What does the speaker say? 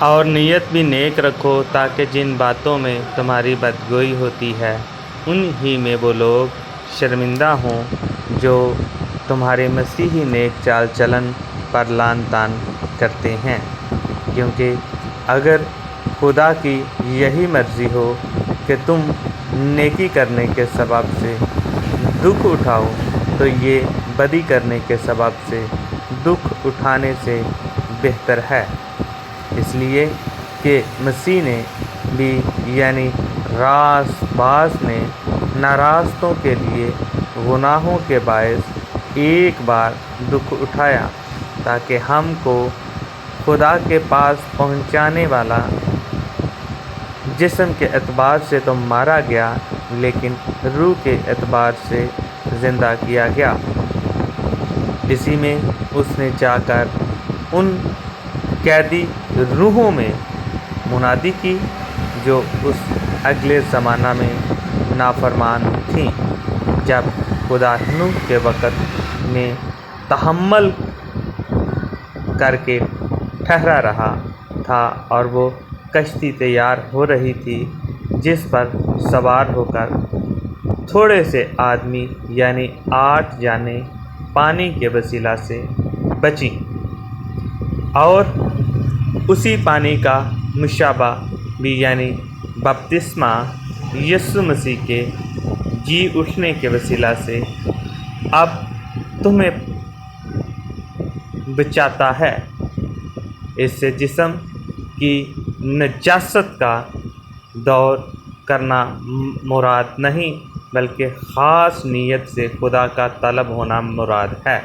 اور نیت بھی نیک رکھو تاکہ جن باتوں میں تمہاری بدگوئی ہوتی ہے ان ہی میں وہ لوگ شرمندہ ہوں جو تمہارے مسیحی نیک چال چلن پر لعن طعن کرتے ہیں، کیونکہ اگر خدا کی یہی مرضی ہو کہ تم نیکی کرنے کے سبب سے دکھ اٹھاؤ تو یہ بدی کرنے کے سبب سے دکھ اٹھانے سے بہتر ہے، اس لیے کہ مسیح نے بھی یعنی راست باز نے ناراستوں کے لیے گناہوں کے باعث ایک بار دکھ اٹھایا تاکہ ہم کو خدا کے پاس پہنچانے والا جسم کے اعتبار سے تو مارا گیا لیکن روح کے اعتبار سے زندہ کیا گیا۔ اسی میں اس نے چاہ کر ان قیدی روحوں میں منادی کی جو اس اگلے زمانہ میں نافرمان تھیں، جب خدا نوح کے وقت میں تحمل کر کے ٹھہرا رہا تھا اور وہ کشتی تیار ہو رہی تھی جس پر سوار ہو کر تھوڑے سے آدمی یعنی 8 جانیں پانی کے وسیلہ سے بچیں، اور اسی پانی کا مشابہ بھی یعنی بپتسمہ یسوع مسیح کے جی اٹھنے کے وسیلہ سے اب تمہیں بچاتا ہے۔ اس سے جسم کی نجاست کا دور کرنا مراد نہیں بلکہ خاص نیت سے خدا کا طلب ہونا مراد ہے۔